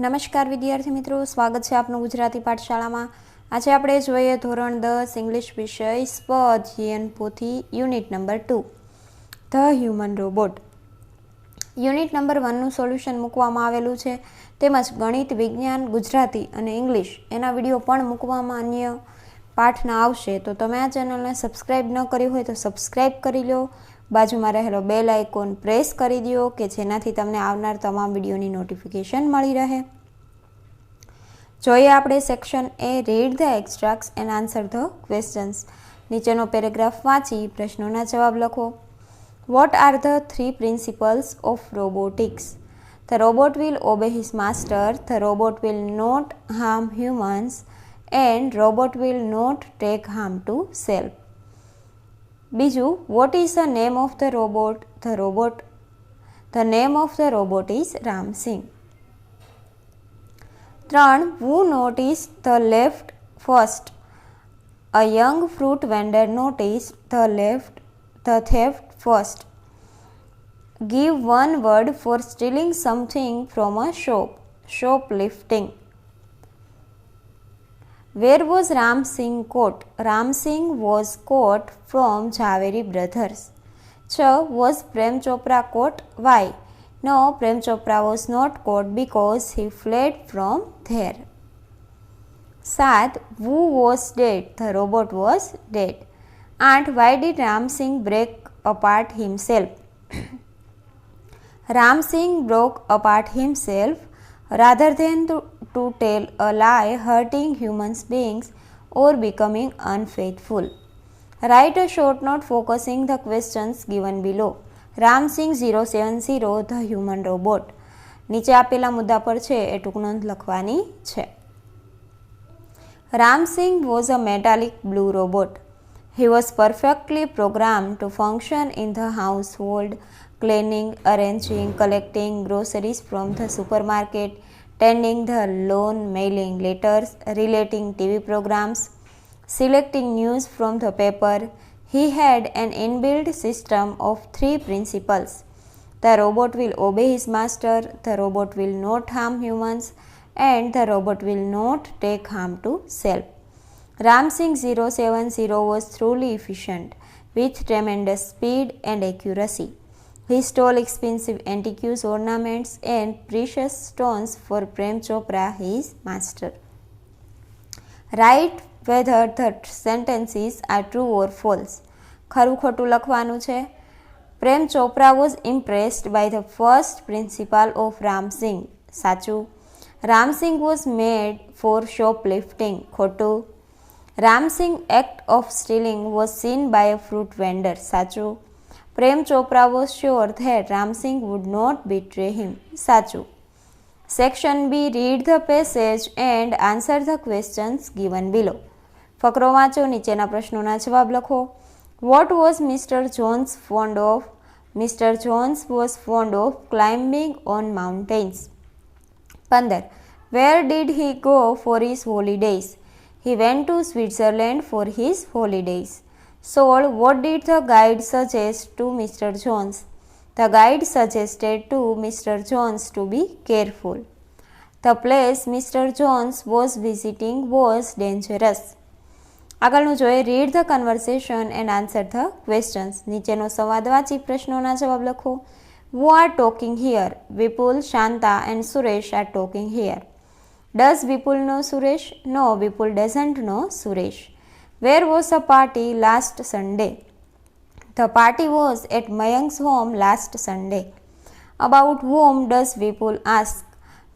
નમસ્કાર વિદ્યાર્થી મિત્રો, સ્વાગત છે આપનું ગુજરાતી પાઠશાળામાં। આજે આપણે જોઈએ ધોરણ 10 ઇંગ્લિશ વિષય સ્વ અધ્યયન પોથી unit number 2 the human robot. Unit number 1નું સોલ્યુશન મૂકવામાં આવેલું છે, તેમજ ગણિત, વિજ્ઞાન, ગુજરાતી અને ઇંગ્લિશ એના વિડીયો પણ મૂકવામાં અન્ય પાઠના આવશે। તો તમે આ ચેનલને સબસ્ક્રાઈબ ન કરી હોય તો સબસ્ક્રાઈબ કરી લો, બાજુમાં રહેલો બેલ આઇકોન પ્રેસ કરી દો કે જેનાથી તમને આવનાર તમામ વિડીયોની નોટિફિકેશન મળી રહે। જોઈએ આપણે section A, read the extracts and answer the questions. નીચેનો પેરેગ્રાફ વાંચી પ્રશ્નોના જવાબ લખો। What are the 3 principles of robotics? The robot will obey his master, the robot will not harm humans and robot will not take harm to self. બીજું, what is the name of the robot? The name of the robot is Ram Singh. 3. Who noticed the left first? A young fruit vendor noticed the theft first. Give one word for stealing something from a shop. Shoplifting. Where was Ram Singh caught? Ram Singh was caught from Jhaveri brothers. Was Prem Chopra caught? Why? No, Prem Chopra was not caught because he fled from there. 7. Who was dead? The robot was dead. 8. Why did Ram Singh break apart himself? Ram Singh broke apart himself rather than to tell a lie, hurting human beings or becoming unfaithful. Write a short note focusing the questions given below. Ram Singh 070 the human robot. નીચે આપેલા મુદ્દા પર છે એ ટૂંક નોંધ લખવાની છે। Ram Singh was a metallic blue robot. He was perfectly programmed to function in the household, cleaning, arranging, collecting groceries from the supermarket, tending the lawn, mailing letters, relating TV programs, selecting news from the paper. He had an inbuilt system of 3 principles. The robot will obey his master, the robot will not harm humans, and the robot will not take harm to self. Ram Singh 070 was truly efficient, with tremendous speed and accuracy. He stole expensive antiques, ornaments, and precious stones for Prem Chopra, his master. Write whether the sentences are true or false. ખરું ખોટું લખવાનું છે। Prem Chopra was impressed by the first principal of Ram Singh, સાચું। Ram Singh was made for shoplifting, ખોટું। Ram Singh act of stealing was seen by a fruit vendor, સાચું। Prem Chopra was sure that Ram Singh would not betray him, સાચું। Section B, read the passage and answer the questions given below. ફકરો વાંચો, નીચેના પ્રશ્નોના જવાબ લખો। What was Mr. Jones fond of? Mr. Jones was fond of climbing on mountains. 15. Where did he go for his holidays? He went to Switzerland for his holidays. 16. What did the guide suggest to Mr. Jones? The guide suggested to Mr. Jones to be careful. The place Mr. Jones was visiting was dangerous. આગળનું જોઈએ, read the conversation and answer the questions. નીચેનો સંવાદ વાંચી પ્રશ્નોના જવાબ લખો। Who are talking here? Vipul, Shanta and Suresh are talking here. Does Vipul know Suresh? No, Vipul doesn't know Suresh. Where was the party last Sunday? The party was at Mayank's home last Sunday. About whom does Vipul ask?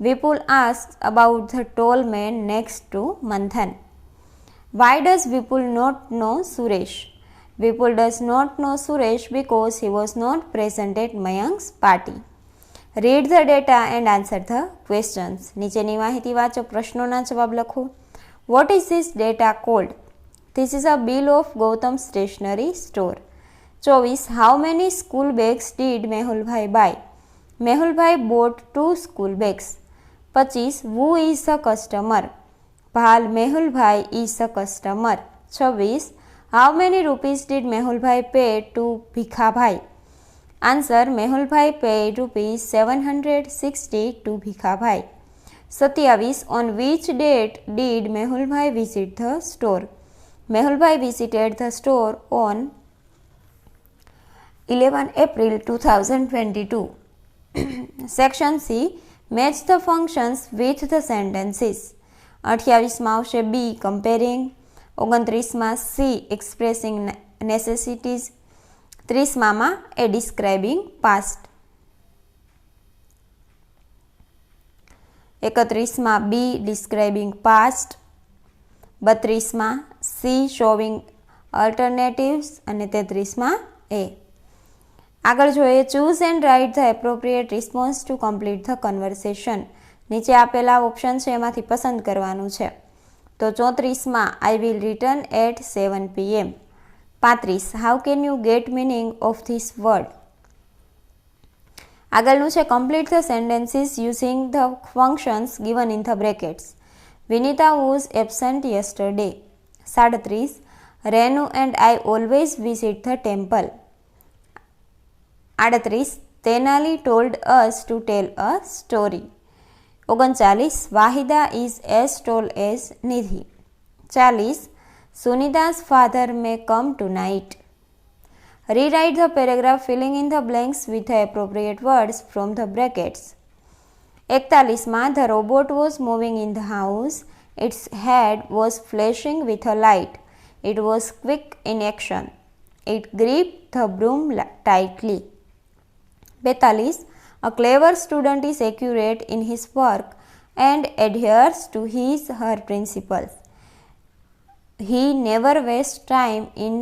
Vipul ask about the tall man next to Manthan. Why does Vipul not know Suresh? Vipul does not know Suresh because he was not present at Mayank's party. Read the data and answer the questions. નીચેની માહિતી વાંચો, પ્રશ્નોના જવાબ લખો। What is this data called? This is a bill of Gautam Stationery Store. 24. How many school bags did Mehulbhai buy? Mehulbhai bought 2 school bags. 25. Who is the customer? Bhal Mehulbhai is a customer. 26. How many rupees did Mehulbhai pay to Bhikhabhai? Answer, Mehulbhai paid rupees 760 to Bhikhabhai. 27. On which date did Mehulbhai visit the store? Mehulbhai visited the store on 11 April 2022. Section C. Match the functions with the sentences. 28 આવશે B. Comparing. 29 C. Expressing necessities. 30 A. Describing past. 31 B. Describing past. 32 C. Showing alternatives. અને 33 A. આગળ જોઈએ choose and write the appropriate response to complete the conversation. નીચે આપેલા option છે એમાંથી પસંદ કરવાનું છે. તો 34 I will return at 7 PM. 35 how can you get meaning of this word. આગળનું છે complete the sentences using the functions given in the brackets. Vinita was absent yesterday. 37 Renu and I always visit the temple. 38 Tenali told us to tell a story. 39 Waheeda is as tall as Nidhi. 40 સુનિતા's father may come tonight. Rewrite the paragraph filling in the blanks with the appropriate words from the brackets. 41 the robot was moving in the house. Its head was flashing with a light. It was quick in action. It gripped the broom tightly. 42 a clever student is accurate in his work and adheres to her principles. He never wastes time in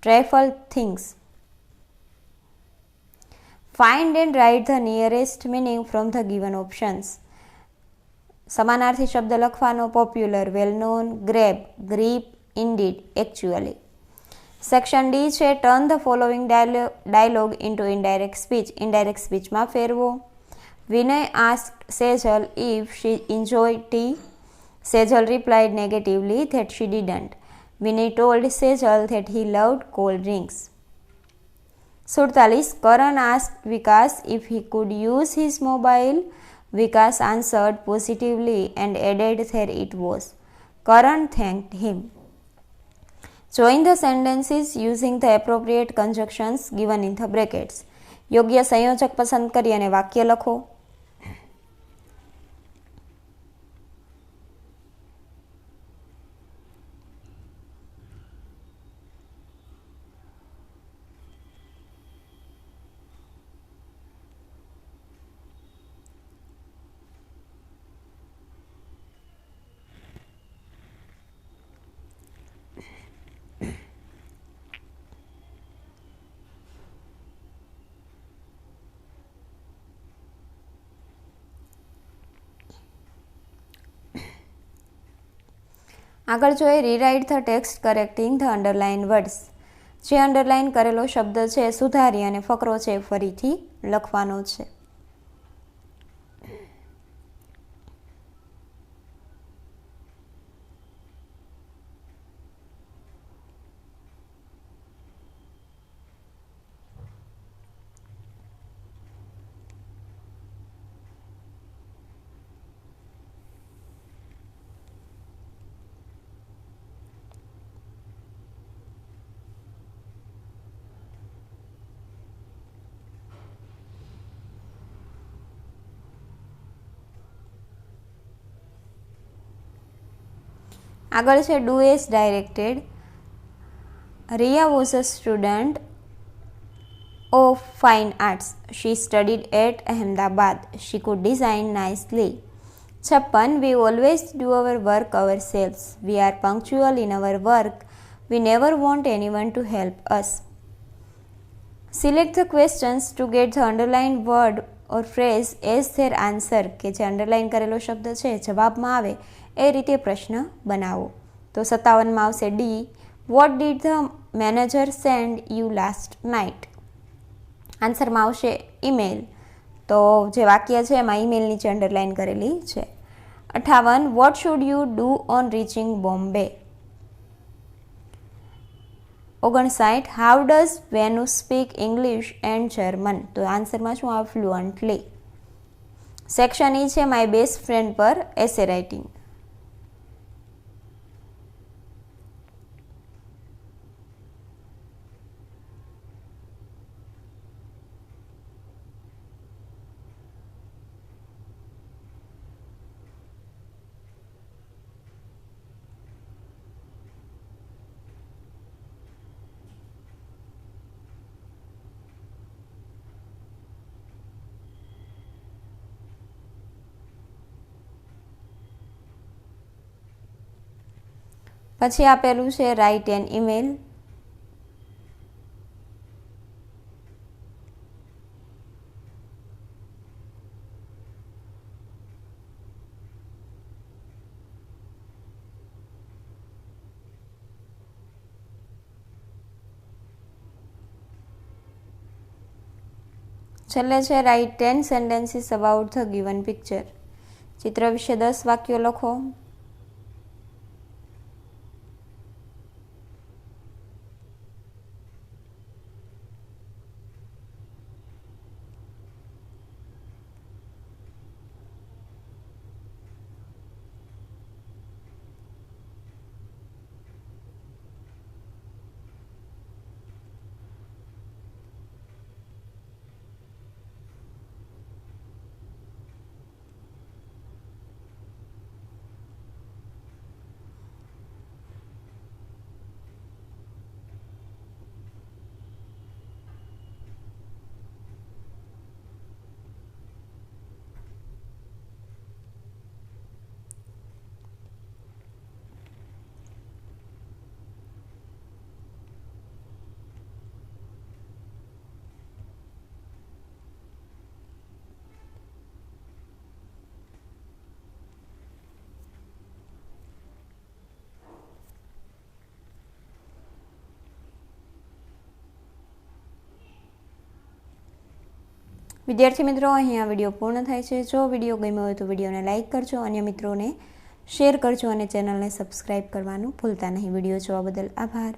trifle things. Find and write the nearest meaning from the given options. સમાનાર્થી શબ્દ લખવાનો popular, well known, grab, grip, indeed, actually. Section D છે turn the following dialogue into indirect speech. Indirect સ્પીચમાં ફેરવો. Vinay asked Sejal if she enjoyed tea. Sejal replied negatively that she didn't. Vinay told Sejal that he loved cold drinks. 47 Karan asked Vikas if he could use his mobile. Vikas answered positively and added that it was. Karan thanked him. Join the sentences using the appropriate conjunctions given in the brackets. યોગ્ય સંયોજક પસંદ કરી અને વાક્ય લખો. આગળ જોઈએ rewrite the text correcting the underline words. જે અંડરલાઇન કરેલો શબ્દ છે સુધારી અને ફકરો છે ફરીથી લખવાનો છે. આગળ છે do as directed. Riya was a student of fine arts. She studied at Ahmedabad. She could design nicely. 56 we always do our work our sales. We are punctual in our work. We never want anyone to help us. Select the questions to get the underline word or phrase as their answer. કે જે underline કરેલો શબ્દ છે જવાબમાં આવે એ રીતે પ્રશ્ન બનાવો. તો 57 આવશે D. What did the manager send you last night. આન્સરમાં આવશે ઈમેલ. તો જે વાક્ય છે એમાં ઈમેલ નીચે અંડરલાઇન કરેલી છે. 58 what should you do on reaching Bombay. 59 how does Venu speak English and German. તો આન્સરમાં શું આવે ફ્લુઅન્ટલી. સેક્શન ઈ છે માય બેસ્ટ ફ્રેન્ડ પર એસે રાઇટિંગ. પછી આપેલું છે રાઇટ એન ઈમેલ. છેલ્લે છે write 10 sentences about the given picture. ચિત્ર વિશે 10 વાક્યો લખો. વિદ્યાર્થી મિત્રો, અહીં આ વિડીયો પૂર્ણ થાય છે. જો વિડીયો ગમ્યો હોય તો વિડીયોને લાઇક કરજો, અન્ય મિત્રોને શેર કરજો અને ચેનલને સબસ્ક્રાઈબ કરવાનું ભૂલતા નહીં. વિડીયો જોવા બદલ આભાર.